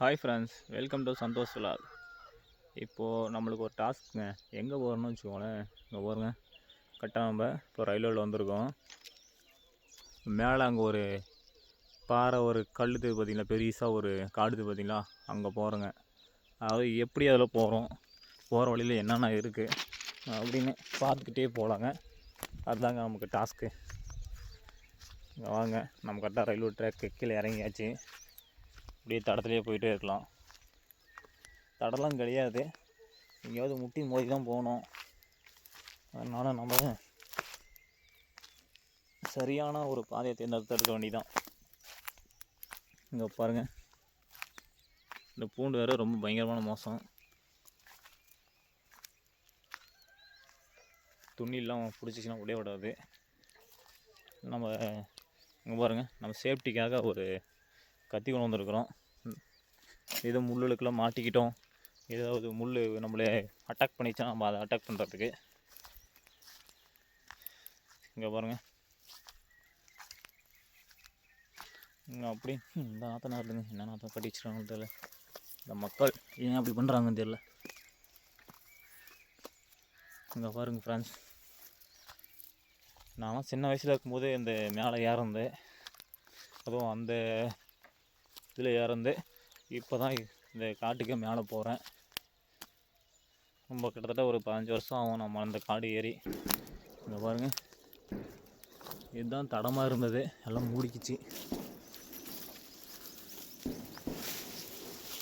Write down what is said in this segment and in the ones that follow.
Hi friends, welcome to Santhosh vlog. இப்போது நம்மளுக்கு ஒரு டாஸ்க்குங்க. எங்கே போகிறோன்னு வச்சுக்கோங்களேன். இங்கே போகிறோங்க, கரெக்டாக நம்ம இப்போ ரயில்வேயில் வந்திருக்கோம். மேலே அங்கே ஒரு பாறை, ஒரு கல்லுது பார்த்திங்களா, பெருசாக ஒரு காடுது பார்த்திங்களா, அங்கே போகிறோங்க. அதாவது எப்படி அதில் போகிறோம், போகிற வழியில் என்னென்ன இருக்குது அப்படின்னு பார்த்துக்கிட்டே போகலாங்க. அதுதாங்க நமக்கு டாஸ்க்கு. இங்கே வாங்க, நம்ம கரெக்டாக ரயில்வே ட்ராக்கு கீழே இறங்கியாச்சு. அப்படியே தடத்துலேயே போயிட்டே இருக்கலாம். தடலாம் கிடையாது, எங்கேயாவது முட்டி மோதி தான் போகணும். அதனால் நம்ம சரியான ஒரு பாதையை தேர்ந்தெடுக்க வேண்டியதான். இங்கே பாருங்கள், இந்த பூண்டு வேறு ரொம்ப பயங்கரமான மோசம். துணியெல்லாம் பிடிச்சிச்சின்னா உடைய விடாது. நம்ம இங்கே பாருங்கள், நம்ம சேஃப்டிக்காக ஒரு கத்தி கொண்டு வந்துருக்குறோம். ஏதோ முள்ளுக்கெல்லாம் மாட்டிக்கிட்டோம், ஏதாவது முள் நம்மளே அட்டாக் பண்ணிச்சா நம்ம அதை அட்டாக் பண்ணுறதுக்கு. இங்கே பாருங்கள், இங்கே அப்படி இந்த நாற்றம் நாடுதுங்க. என்ன நாற்றம் கட்டிச்சிட்டாங்கன்னு தெரியல. இந்த மக்கள் ஏன் அப்படி பண்ணுறாங்கன்னு தெரியல. இங்கே பாருங்கள் ஃப்ரெண்ட்ஸ், நான்லாம் சின்ன வயசில் இருக்கும்போது இந்த மேலே ஏறந்தேன். அதுவும் அந்த இதில் ஏறந்து இப்போ தான் இந்த காட்டுக்கே மேலே போகிறேன். ரொம்ப கிட்டத்தட்ட ஒரு 15 வருஷம் ஆகும் நம்ம அந்த காடு ஏறி. இங்கே பாருங்கள், இதுதான் தடமாக இருந்தது, எல்லாம் மூடிக்கிச்சு.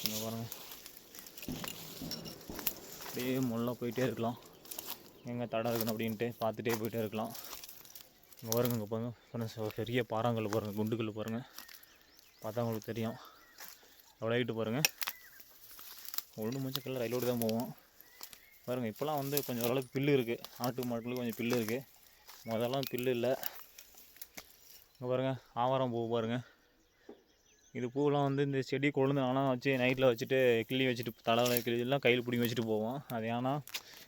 இங்கே பாருங்கள், அப்படியே முள்ள போயிட்டே இருக்கலாம். எங்கே தடம் இருக்கணும் அப்படின்ட்டு பார்த்துட்டே போயிட்டே இருக்கலாம். இங்கே பாருங்க, இங்கே பாருங்கள் பெரிய பாறாங்கல் பாருங்கள், குண்டுக்கல் பாருங்கள். பார்த்தா உங்களுக்கு தெரியும். எவ்வளோ ஹைட்டு பாருங்கள். ஒன்று முடிச்ச கல்ல ரயிலோடு தான் போவோம். பாருங்கள், இப்போலாம் வந்து கொஞ்சம் ஓரளவுக்கு பில்லு இருக்குது. ஆட்டு மாட்டுக்கு கொஞ்சம் பில்லு இருக்குது, முதல்லாம் பில்லு இல்லை. இங்கே பாருங்கள், ஆவாரம் பூ பாருங்கள். இது பூவெலாம் வந்து இந்த செடி கொழுந்து ஆனால் வச்சு நைட்டில் வச்சுட்டு கிள்ளி வச்சுட்டு தலை கிள்ளிலாம் கையில் பிடிங்கி வச்சுட்டு போவோம். அது ஏன்னா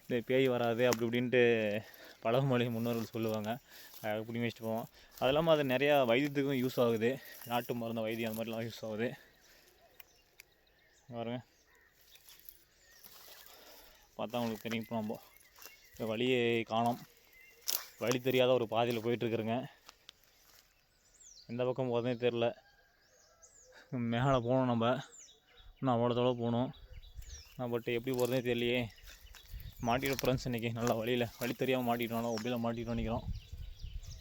இந்த பேய் வராது அப்படி இப்படின்ட்டு பழமொழி முன்னோர்கள் சொல்லுவாங்க. பிடிங்கி வச்சுட்டு போவோம். அது இல்லாமல் அது நிறையா வைத்தியத்துக்கும் யூஸ் ஆகுது. நாட்டு மருந்து வைத்தியம் அந்த மாதிரிலாம் யூஸ் ஆகுது. பாருங்க, பார்த்தா உங்களுக்கு தெரியும். இப்போ நம்ம இந்த வழியை காணோம், வழி தெரியாத ஒரு பாதையில் போயிட்டுருக்குறேங்க. எந்த பக்கம் போகிறதே தெரில. மேலே போகணும், நம்ம இன்னும் அவ்வளோ தூரம் போகணும். பட் எப்படி போகிறதே தெரியலையே. மாட்டிட்டோம் ஃப்ரெண்ட்ஸ், இன்றைக்கி நல்லா வழி தெரியாமல் மாட்டிட்டோம், ஒப்பியில் மாட்டிட்டோம் நினைக்கிறோம்.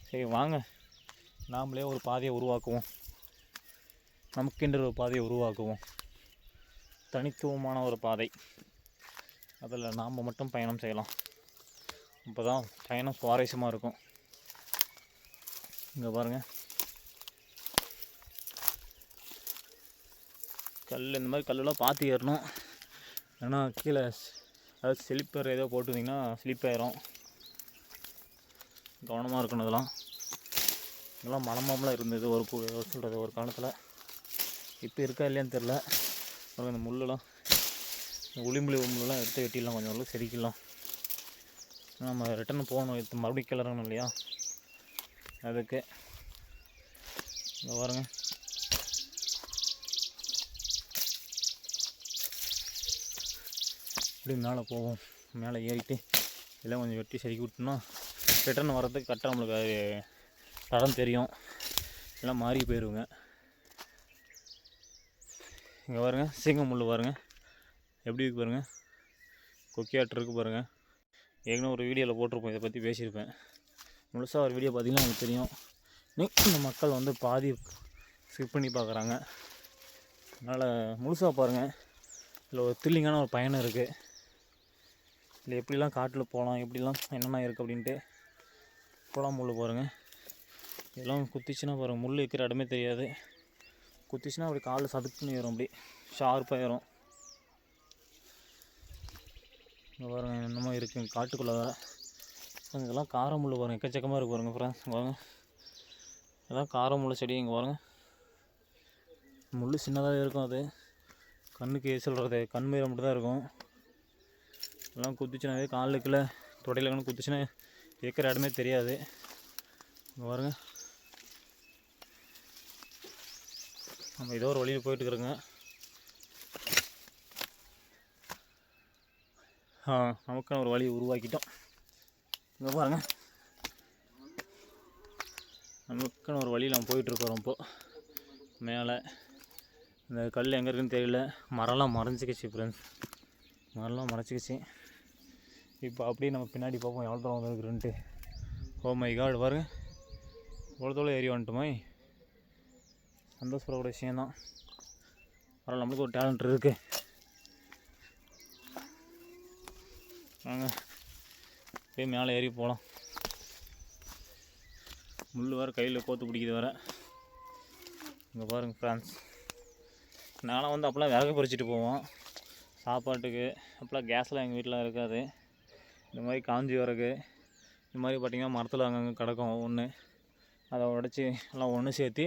சரி வாங்க, நாம்ளே ஒரு பாதையை உருவாக்குவோம். நமக்கென்று ஒரு பாதையை உருவாக்குவோம். தனித்துவமான ஒரு பாதை, அதில் நாம் மட்டும் பயணம் செய்யலாம். அப்போ தான் பயணம் சுவாரஸ்யமாக இருக்கும். இங்கே பாருங்கள், கல் இந்த மாதிரி கல்லெல்லாம் பார்த்து ஏறணும். ஏன்னா கீழே அதாவது ஸ்லிப்பர் ஏதோ போட்டுருந்தீங்கன்னா ஸ்லிப் ஆயிரும். கவனமாக இருக்கணும். இதெல்லாம் மலமாமலாம் இருந்தது ஒரு சொல்கிறது ஒரு காலத்தில். இப்போ இருக்கா இல்லையான்னு தெரில. இந்த முள்ளெல்லாம், உளிம்புலி முள்ளெல்லாம் எடுத்து வெட்டிடலாம், கொஞ்சம் அளவுக்கு செடிக்கலாம். நம்ம ரிட்டன் போகணும், எடுத்து மறுபடியும் கிளறணும் இல்லையா, அதுக்கு. இங்கே பாருங்க, இப்படி மேலே போவோம். மேலே ஏறிட்டு எல்லாம் கொஞ்சம் வெட்டி செதுக்கி விட்டோம்னா ரிட்டன் வர்றதுக்கு கரெக்டாக நம்மளுக்கு அது தடம் தெரியும், எல்லாம் மாறி போயிடுவோங்க. இங்கே பாருங்கள், சிங்கம் முள் பாருங்கள் எப்படி இருக்குது பாருங்கள், கொக்கியாட்டு இருக்குது பாருங்கள். ஏற்கனவே ஒரு வீடியோவில் போட்டிருப்போம், இதை பற்றி பேசியிருப்பேன். முழுசாக ஒரு வீடியோ பார்த்திங்கன்னா எனக்கு தெரியும். இந்த மக்கள் வந்து பாதி ஸ்கிப் பண்ணி பார்க்குறாங்க. அதனால் முழுசாக பாருங்கள். இதில் ஒரு த்ரில்லிங்கான ஒரு பயணம் இருக்குது. இல்லை எப்படிலாம் காட்டில் போகலாம், எப்படிலாம் என்னென்ன இருக்குது அப்படின்ட்டு. குளம் முள் பாருங்கள், இதெல்லாம் குத்திச்சுன்னா பாருங்கள், முள் இருக்கிற இடமே தெரியாது. குத்திச்சுன்னா அப்படி காலில் சதுக்குன்னு ஏறும், அப்படி ஷார்ப்பாக ஏறும். இங்கே பாருங்கள், என்னமோ இருக்குது காட்டுக்குள்ளே வேறு. இதெல்லாம் காரமுள் பாருங்கள், எக்கச்சக்கமாக இருக்குது பாருங்கள் ஃப்ரெண்ட்ஸ். பாருங்கள், இதெல்லாம் காரமுள் செடி. இங்கே பாருங்கள், முள் சின்னதாக இருக்கும், அது கண்ணுக்கு சொல்கிறது கண்மீரை மட்டும் தான் இருக்கும். எல்லாம் குத்திச்சுனாவே காலுக்குள்ளே தொடையில் குத்திச்சுன்னா இருக்கிற இடமே தெரியாது. இங்கே பாருங்கள், நம்ம ஏதோ ஒரு வழியில் போயிட்டுருக்குறோங்க. நமக்கான ஒரு வழியை உருவாக்கிட்டோம். இங்கே பாருங்கள், நமக்குன்னு ஒரு வழியில் நம்ம போயிட்டுருக்குறோம். இப்போது மேலே இந்த கல் எங்கே இருக்குதுன்னு தெரியல, மரம்லாம் மறைஞ்சிக்கிச்சு ஃப்ரெண்ட்ஸ், மரம்லாம் மறைச்சிக்கிச்சு. இப்போ அப்படியே நம்ம பின்னாடி பார்ப்போம் எவ்வளோ தூரம் வந்துருக்குன்ட்டு. ஓ மை காட், பாருங்க இவ்வளோ தூரம் ஏறி வந்துட்டோமே. சந்தோஷப்படக்கூடிய விஷயந்தான். பரவாயில்ல, நம்மளுக்கு ஒரு டேலண்ட் இருக்குது. வாங்க அப்படியே மேலே ஏறி போகலாம். முள் வேறு கையில் கோத்து பிடிக்குது வேறு. இங்கே பாருங்கள் ஃப்ரெண்ட்ஸ், நானும் வந்து அப்போலாம் விறகு பறிச்சிட்டு போவோம் சாப்பாட்டுக்கு. அப்போலாம் கேஸ்லாம் எங்கள் வீட்டில் இருக்காது. இந்த மாதிரி காஞ்சி விறகு இந்த மாதிரி பார்த்திங்கன்னா மரத்தில் அங்கங்கே கிடக்கும் ஒன்று, அதை உடச்சி எல்லாம் ஒன்று சேர்த்து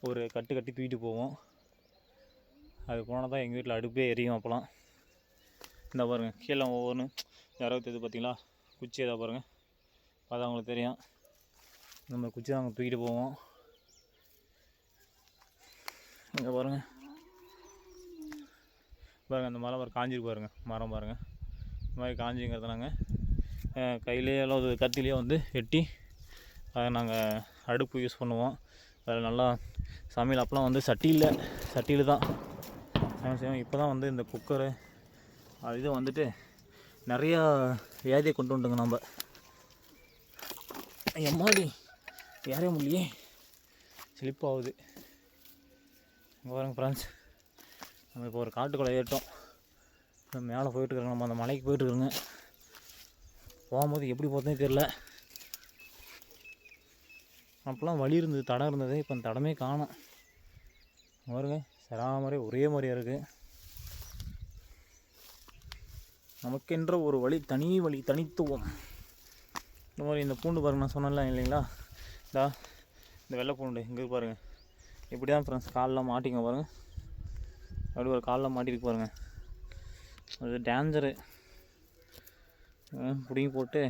ஒரு கட்டு கட்டி தூக்கிட்டு போவோம். அது போனால் தான் எங்கள் வீட்டில் அடுப்பே எரியும் அப்போலாம். இந்த பாருங்கள் கீழே ஒவ்வொன்று விறகு தெரியுது பார்த்திங்களா, குச்சி எதாவது பாருங்கள், பார்த்தா அவங்களுக்கு தெரியும். நம்ம குச்சி தான் அங்கே தூக்கிட்டு போவோம். இங்கே பாருங்கள் பாருங்கள், அந்த மரம் காஞ்சிருக்கு பாருங்கள், மரம் பாருங்கள். இந்த மாதிரி காஞ்சிங்கிறத நாங்கள் கையிலே அல்லது கத்திலேயே வந்து வெட்டி அதை நாங்கள் அடுப்பு யூஸ் பண்ணுவோம். அதில் நல்லா சமையல். அப்போலாம் வந்து சட்டியில் தான் சமையல் செய்வோம். இப்போ தான் வந்து இந்த குக்கரு இது வந்துட்டு நிறையா வியாதியை கொண்டு வந்துங்க. நம்ம எம்மாடி யாரே முடியே செழிப்பாகுது. இங்கே பாருங்க ஃப்ரெண்ட்ஸ், நம்ம இப்போ ஒரு காட்டுக்குள்ளே ஏறிட்டோம். மேலே போயிட்டுருக்குறோங்க, நம்ம அந்த மலைக்கு போயிட்டுருக்குறோங்க. போகும்போது எப்படி போகிறதுனே தெரில. அப்போலாம் வழி இருந்தது, தடம் இருந்தது. இப்போ அந்த தடமே காணும். பாருங்க சராமரி ஒரே மாதிரியாக இருக்குது. நமக்கென்ற ஒரு வழி, தனி வழி, தனித்துவம். இந்த மாதிரி இந்த பூண்டு பாருங்க, நான் சொன்னேன்ல இல்லைங்களா, இந்த வெள்ளை பூண்டு இங்கே பாருங்கள். இப்படி தான் ஃப்ரெண்ட்ஸ் காலெலாம் மாட்டிங்க பாருங்கள். அப்படி ஒரு காலில் மாட்டிருக்கு பாருங்கள். அது டேஞ்சரு. பிடிங்கி போட்டு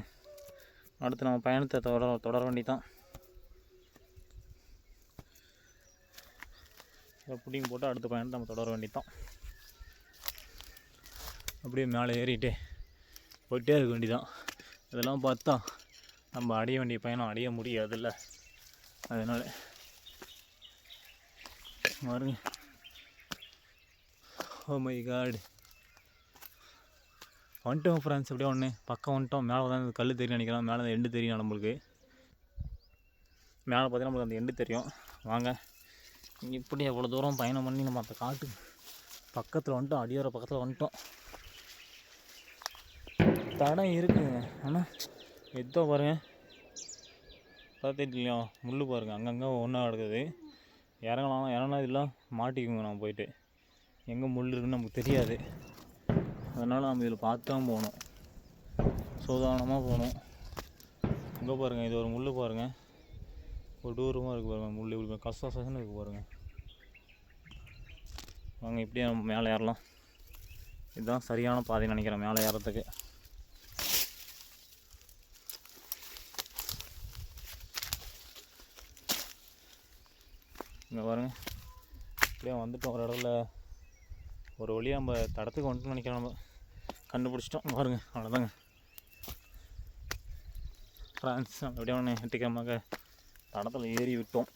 அடுத்து நம்ம பயணத்தை தொடர வேண்டி தான். பிடிங்கி போட்டு அடுத்த பயணத்தை நம்ம தொடர வேண்டி தான். அப்படியே மேலே ஏறிட்டு போயிட்டே இருக்க வேண்டிதான். இதெல்லாம் பார்த்தா நம்ம அடைய வேண்டிய பயணம் அடைய முடியாதுல்ல, அதனால் பாருங்க. ஓ மை காட், வந்துட்டோம் ஃப்ரெண்ட்ஸ். அப்படியே ஒன்று பக்கம் வந்துட்டோம். மேலே தான் கல் தெரியும் நினைக்கலாம், மேலே எண்டு தெரியும் நம்மளுக்கு. மேலே பார்த்தீங்கன்னா நம்மளுக்கு அந்த எண்டு தெரியும். வாங்க, இப்படி எவ்வளோ தூரம் பயணம் பண்ணி நம்ம அந்த காட்டு பக்கத்தில் வந்துட்டோம், அடியோர பக்கத்தில் வந்துட்டோம். தடம் இருக்குதுங்க, ஆனால் எதோ பாருங்கள், பார்த்துட்டு இல்லையா முள் பாருங்கள், அங்கங்கே ஒன்றா கிடக்குது. இறங்கினா இதெல்லாம் மாட்டிக்குங்க. நம்ம போயிட்டு எங்கே முள் இருக்குன்னு நமக்கு தெரியாது. அதனால் நம்ம இதில் பார்த்து தான் போகணும், சோதானமாக போகணும். இங்கே பாருங்கள், இது ஒரு முள் பாருங்கள், கொடூரமாக இருக்குது பாருங்கள். முள் இப்படி கசகசன்னு இருக்குது பாருங்கள். வாங்க இப்படியே நம்ம மேலே ஏறலாம். இதுதான் சரியான பாதைன்னு நினைக்கிறேன் மேலே ஏறத்துக்கு. இங்கே பாருங்க, இப்படியே வந்துட்டோம் ஒரு இடத்துல. ஒரு வழியாக நம்ம தடத்துக்கு வந்துட்டோம்னு நினைக்கிறோம். நம்ம கண்டுபிடிச்சிட்டோம் பாருங்கள், அவ்வளோதாங்க ஃப்ரெண்ட்ஸ். நம்ம எப்படியா ஒன்று வெற்றிகரமாக தடத்தில் ஏறி விட்டோம்.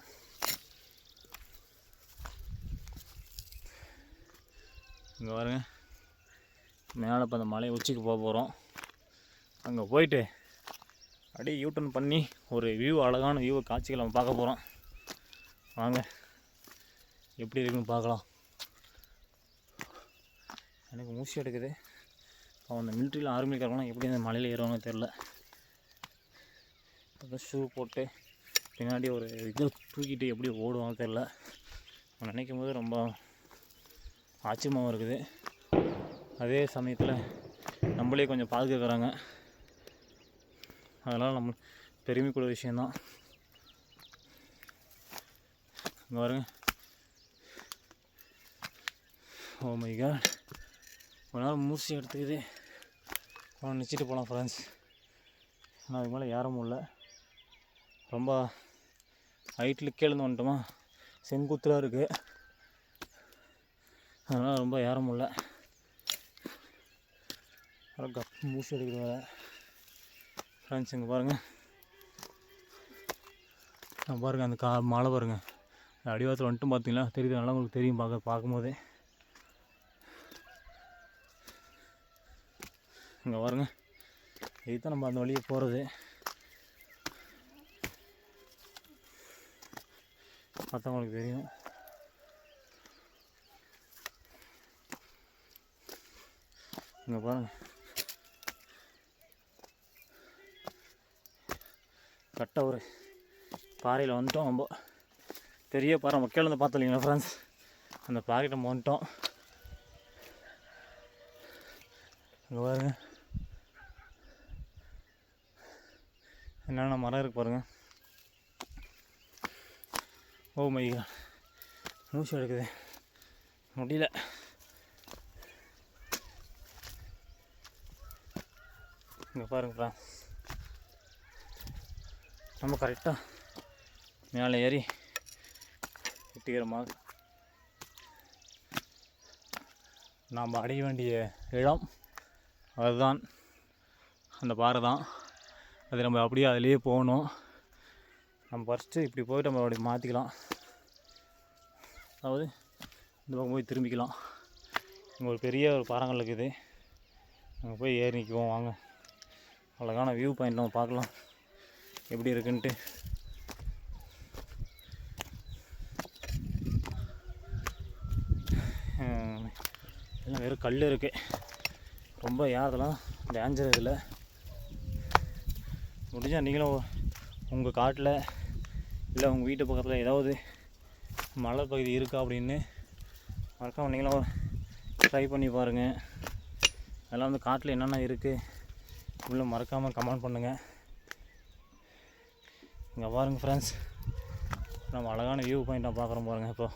இங்கே பாருங்க, மேலே இப்போ அந்த மலை உச்சிக்கு போக போகிறோம். அங்கே போயிட்டு அப்படியே யூட்டர்ன் பண்ணி ஒரு வியூ, அழகான வியூவை காட்சிகளை நம்ம பார்க்க போகிறோம். வாங்க எப்படி இருக்குன்னு பார்க்கலாம். எனக்கு மூச்சு எடுக்குது. அவன் அந்த மிலிட்ரியில் ஆர்மிக்காரங்களாம் எப்படி அந்த மலையில் ஏறுவாங்கன்னு தெரில. அப்புறம் ஷூ போட்டு பின்னாடி ஒரு இது தூக்கிட்டு எப்படி ஓடுவாங்க தெரில. நினைக்கும் போது ரொம்ப ஆச்சரியமாகவும் இருக்குது. அதே சமயத்தில் நம்மளே கொஞ்சம் பாதுகாக்கிறாங்க. அதனால் நம்ம பெருமைக்குள்ள விஷயந்தான். இங்கே பாருங்க, ஓ மை காட், ஒரு நாள் மூச்சு எடுத்துக்குது. அவனை நினச்சிட்டு போகலாம் ஃப்ரெண்ட்ஸ். ஆனால் அதுக்கு மேலே ஏற முடியல. ரொம்ப ஹைட்டில் கீழேருந்து வந்துட்டோமா, செங்குத்தாக இருக்குது. அதனால் ரொம்ப ஏற முடியல. கப் மூசி எடுக்குது வேறு ஃப்ரெண்ட்ஸ். இங்கே பாருங்கள், பாருங்கள் அந்த மழை பாருங்கள், அடிவாரத்தில் வந்துட்டு பார்த்தீங்களா தெரியுது, நல்லா உங்களுக்கு தெரியும் பார்க்கும்போதே. இங்கே பாருங்க, இதுதான் நம்ம அந்த வழியே போகிறது. பார்த்தா உங்களுக்கு தெரியும். இங்கே பாருங்கள், கரெக்டாக ஒரு பாறையில் வந்துட்டோம். நம்ம பெரிய பாறை மக்கள் வந்து பார்த்தோம் இல்லைங்களா ஃப்ரெண்ட்ஸ், அந்த பாறையில் நம்ம வந்துட்டோம். இங்கே பாருங்க என்னென்ன மரம் இருக்குது பாருங்கள். ஓ மை காட், மூச்சு எடுக்குது, முடியல. இங்கே பாருங்க ஃப்ரெண்ட்ஸ், நம்ம கரெக்டாக மேலே ஏறி வெட்டிக்கிறமாக நாம் அடைய வேண்டிய இடம் அதுதான், அந்த பாறை தான். அது நம்ம அப்படியே அதிலேயே போகணும். நம்ம ஃபஸ்ட்டு இப்படி போய்ட்டு நம்ம அப்படி மாற்றிக்கலாம், அதாவது இந்த பக்கம் போய் திரும்பிக்கலாம். இங்கே ஒரு பெரிய ஒரு பாறைங்கள் இருக்குது, அங்கே போய் ஏறி நிற்குவோம் வாங்க. அழகான வியூ பாயிண்ட் நம்ம பார்க்கலாம் எப்படி இருக்குன்ட்டு. எல்லாம் வெறும் கல் இருக்குது, ரொம்ப ஏறதெல்லாம் டேஞ்சர். இதில் முடிஞ்சால் நீங்களும் உங்கள் காட்டில் இல்லை உங்கள் வீட்டு பக்கத்தில் ஏதாவது மலை பகுதி இருக்கா அப்படின்னு மறக்காமல் நீங்களும் ட்ரை பண்ணி பாருங்கள். அதெல்லாம் வந்து காட்டில் என்னென்ன இருக்குது உள்ள மறக்காமல் கமெண்ட் பண்ணுங்கள். இங்கே பாருங்கள் ஃப்ரெண்ட்ஸ், நம்ம அழகான வியூ பாயிண்ட்டாக பார்க்குறோம் பாருங்கள். இப்போ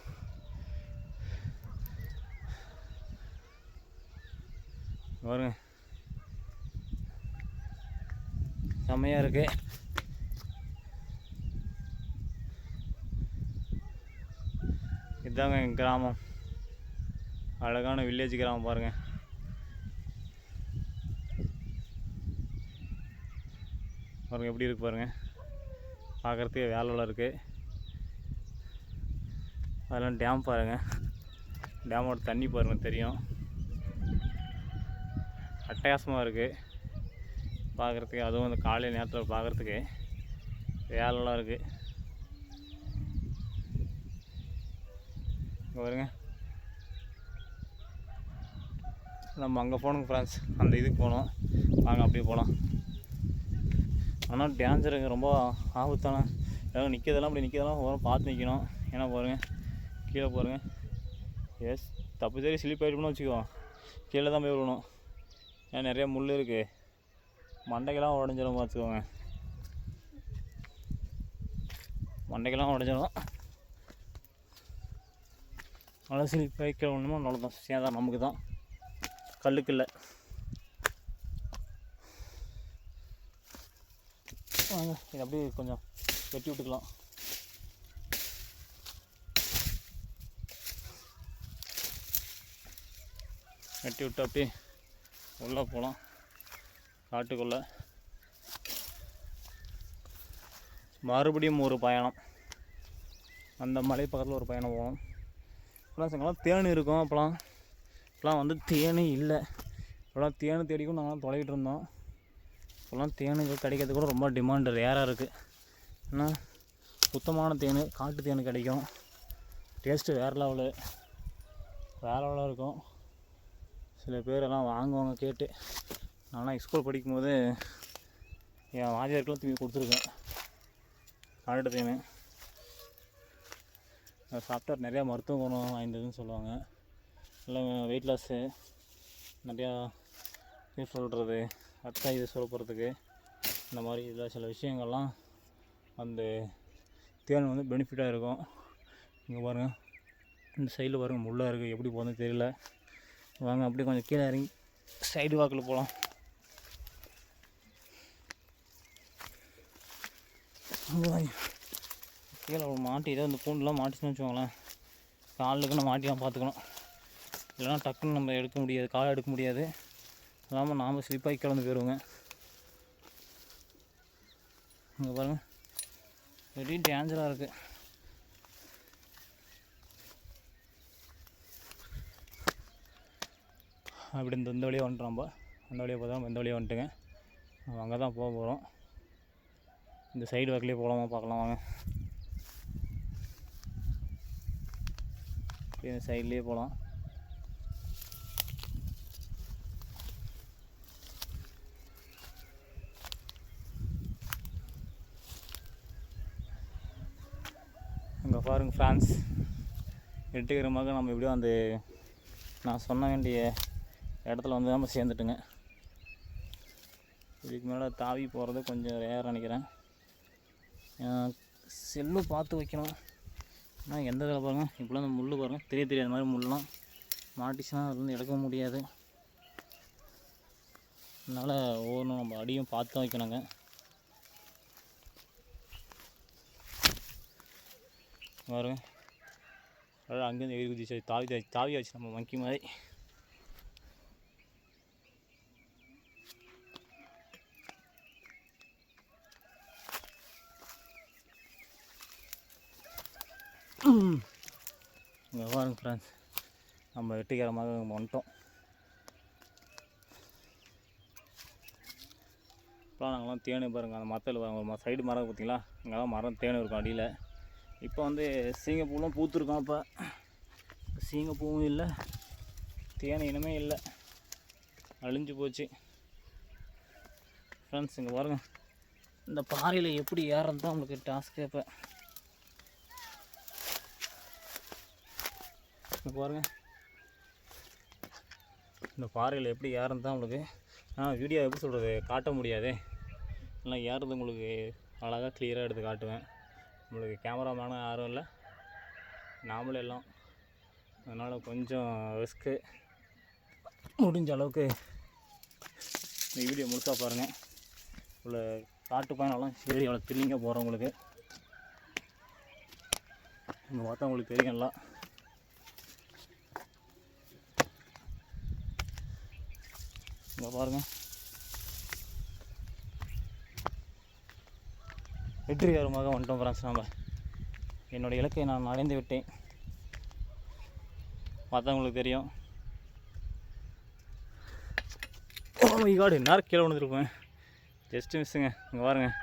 பாருங்க, செம்மையாக இருக்குது. இதுதாங்க எங்கள் கிராமம், அழகான வில்லேஜ் கிராமம் பாருங்கள். பாருங்கள் எப்படி இருக்குது பாருங்கள், பார்க்குறதுக்கே வேலையில் இருக்குது. அதெல்லாம் டேம் பாருங்கள், டேமோட தண்ணி பாருங்கள் தெரியும், அட்டகாசமாக இருக்குது பார்க்குறதுக்கு. அதுவும் அந்த காலை நேரத்தில் பார்க்குறதுக்கு வேலைலாம் இருக்குது. இங்கே பாருங்க, நம்ம அங்கே போகணுங்க ஃப்ரெண்ட்ஸ், அந்த இதுக்கு போகணும் வாங்க, அப்படியே போகலாம். ஆனால் டேஞ்சருங்க, ரொம்ப ஆபத்தான ஏதாவது நிற்கிறதெல்லாம் அப்படி நிற்கிறதெல்லாம் பார்த்து நிற்கணும். ஏன்னா பாருங்கள் கீழே பாருங்கள், எஸ் தப்பு சரி ஸ்லிப் ஆகிட்டோம்னு வச்சுக்கோ, கீழே தான் போய் விடணும். ஏன்னா நிறையா முள் இருக்குது, மண்டைக்கெல்லாம் உடஞ்சிடும் பார்த்துக்கோங்க, மண்டைக்கெல்லாம் உடஞ்சிடும். நல்லா ஸ்லிப் ஆகிக்கிற ஒன்றுமோ அவ்வளோதான், சேதான் நமக்கு தான், கல்லுக்கு இல்லை. வாங்க இது அப்படியே கொஞ்சம் வெட்டி விட்டுக்கலாம். வெட்டி விட்டு அப்படியே உள்ளே போகலாம் காட்டுக்குள்ளே. மறுபடியும் ஒரு பயணம், அந்த மலை பக்கத்தில் ஒரு பயணம் போவோம். இப்போலாம் சங்கெல்லாம் தேன் இருக்கும், இப்போலாம் வந்து தேனே இல்லை. இப்போலாம் தேன் தேடிக்கும் நாங்களாம் தொலைகிட்டு இருந்தோம். இப்போலாம் தேனுக்கு கிடைக்கிறது கூட ரொம்ப டிமாண்டு, ரேராக இருக்குது. ஏன்னா சுத்தமான தேன், காட்டு தேன் கிடைக்கும், டேஸ்ட்டு வேறு லெவலில் இருக்கும். சில பேரெல்லாம் வாங்குவாங்க கேட்டு. நான்லாம் ஸ்கூல் படிக்கும்போது என் வாத்தியாருக்கெல்லாம் தூக்கி கொடுத்துருக்கேன் காட்டு தேன். அதை சாப்பிட்டா நிறையா மருத்துவ குணம் வாய்ந்ததுன்னு சொல்லுவாங்க. இல்லை வெயிட் லாஸு, நிறையா சொல்கிறது ரத்தம் இது சுரப்புறதுக்கு, இந்த மாதிரி இதில் சில விஷயங்கள்லாம் அந்த தேன் வந்து பெனிஃபிட்டாக இருக்கும். இங்கே பாருங்கள், இந்த சைடில் பாருங்கள் முள்ளாக இருக்குது, எப்படி போகுதுன்னு தெரியல. வாங்க அப்படியே கொஞ்சம் கீழே இறங்கி சைடு வாக்கில் போகலாம். கீழே மாட்டி ஏதோ இந்த பூண்டுலாம் மாட்டிச்சுன்னு வச்சுக்கோங்களேன், காலுக்கு நம்ம மாட்டிலாம் பார்த்துக்கணும். இல்லைனா டக்குன்னு நம்ம எடுக்க முடியாது, காலை எடுக்க முடியாது. இல்லாமல் நாம் ஸ்லிப்பாகி கிளம்பி போயிடுவோங்க. இங்கே பாருங்கள், வெரி டேஞ்சராக இருக்குது. அப்படி இந்த வழியாக வந்துட்டோம். நம்ம அந்த வழியாக பார்த்தா இந்த வழியாக வந்துட்டுங்க. நம்ம அங்கே தான் போக போகிறோம். இந்த சைடு வாக்கிலே போகலாமா பார்க்கலாம் வாங்க. இந்த சைட்லேயே போகலாம். அங்கே பாருங்கள் ஃப்ரான்ஸ் வெற்றிகரமாக நம்ம எப்படியோ அந்த நான் சொன்ன வேண்டிய இடத்துல வந்து நம்ம சேர்ந்துட்டுங்க. இதுக்கு மேலே தாவி போகிறது கொஞ்சம் ரேர் நினைக்கிறேன். செல்லு பார்த்து வைக்கணும். ஆனால் எந்த இதில் பாருங்கள், இப்போலாம் அந்த முள் பாருங்கள், தெரியாத மாதிரி முள்ளெலாம் மாட்டிச்சுன்னா அது வந்து எடுக்க முடியாது. அதனால் ஒவ்வொன்றும் நம்ம அடியும் பார்த்து தான் வைக்கணுங்க. பாருங்க, அதாவது அங்கேருந்து எகிரி குதிச்சு தாவி ஆச்சு நம்ம மங்கி மாதிரி. இங்கே பாருங்க ஃப்ரெண்ட்ஸ், நம்ம வெற்றிகரமாக வந்துட்டோம். இப்போலாம் நாங்கள்லாம் தேனு பாருங்கள், அந்த மரத்தில் பாருங்கள், ஒரு சைடு மரம் பார்த்தீங்களா, இங்கெல்லாம் மரம் தேனு இருக்கும் அடியில். இப்போ வந்து சீங்கப்பூலாம் பூத்துருக்கோம். இப்போ சீங்கப்பூவும் இல்லை, தேனு இனமே இல்லை, அழிஞ்சு போச்சு ஃப்ரெண்ட்ஸ். இங்கே பாருங்கள், இந்த பாறையில் எப்படி ஏறது தான் உங்களுக்கு டாஸ்க்கு. இப்போ பாருங்கள், இந்த பாறையில் எப்படி ஏறது தான் உங்களுக்கு வீடியோ எப்படி சொல்கிறது காட்ட முடியாது. எல்லாம் ஏறது உங்களுக்கு அழகாக கிளியராக எடுத்து காட்டுவேன். உங்களுக்கு கேமராமேனும் யாரும் இல்லை, நாமளும் எல்லாம். அதனால் கொஞ்சம் ரிஸ்க்கு. முடிஞ்ச அளவுக்கு இந்த வீடியோ முழுசாக பாருங்கள். உள்ள காட்டு பயணம்லாம் சரி அவ்வளோ த்ரில்லிங்காக போகிறவங்களுக்கு இங்கே பார்த்தா உங்களுக்கு தெரியும். எல்லாம் இங்கே பாருங்கள், வெற்றிகரமாக வந்துட்டோம் ஃப்ரெண்ட்ஸ். நம்ம என்னுடைய இலக்கை நான் அடைந்து விட்டேன். பார்த்தவங்களுக்கு தெரியும். ஈகாடு நேரம் கீழே விழுந்துருப்பேன், ஜஸ்ட்டு மிஸ்ஸுங்க. இங்கே பாருங்கள்,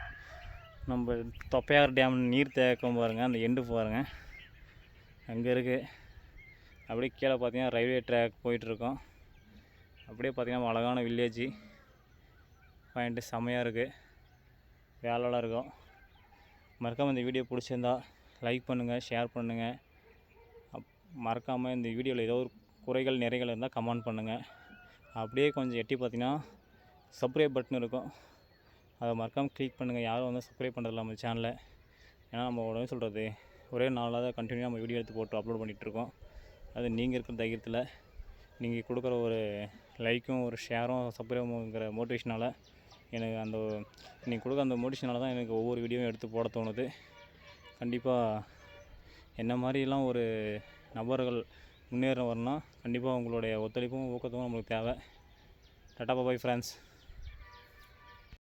நம்ம தொப்பையார் டேம் நீர் தேக்கம் பாருங்கள், அந்த எண்டு பாருங்கள் அங்கே இருக்குது. அப்படியே கீழே பார்த்தீங்கன்னா ரயில்வே ட்ராக் போயிட்டுருக்கோம். அப்படியே பார்த்திங்கன்னா அழகான வில்லேஜ் பாயிண்ட்டு செம்மையாக இருக்குது, வேலைலாம் இருக்கும். மறக்காமல் இந்த வீடியோ பிடிச்சிருந்தா லைக் பண்ணுங்கள், ஷேர் பண்ணுங்கள். மறக்காமல் இந்த வீடியோவில் ஏதோ ஒரு குறைகள் நிறைகள் இருந்தால் கமெண்ட் பண்ணுங்கள். அப்படியே கொஞ்சம் எட்டி பார்த்தீங்கன்னா சப்ஸ்கிரைப் பட்டன் இருக்கும், அதை மறக்காமல் கிளிக் பண்ணுங்கள். யாரும் வந்து சப்ஸ்கிரைப் பண்ணுறதில்ல நம்ம சேனலில். ஏன்னா நம்ம உடனே சொல்கிறது ஒரே நாளாக தான் கண்டினியூ நம்ம வீடியோ எடுத்து போட்டு அப்லோட் பண்ணிகிட்ருக்கோம். அது நீங்கள் இருக்கிற தைரியத்தில் நீங்கள் கொடுக்குற ஒரு லைக்கும் ஒரு ஷேரும் சப்ஸ்கிரைபுங்கிற மோட்டிவேஷனால் எனக்கு அந்த நீங்கள் கொடுக்குற அந்த மோட்டிவேஷனால் தான் எனக்கு ஒவ்வொரு வீடியோவும் எடுத்து போட தோணுது. கண்டிப்பாக என்ன மாதிரிலாம் ஒரு நபர்கள் முன்னேற வரணும்னா கண்டிப்பாக உங்களுடைய ஒத்துழைப்பும் ஊக்கத்தும் நம்மளுக்கு தேவை. Tata bye friends.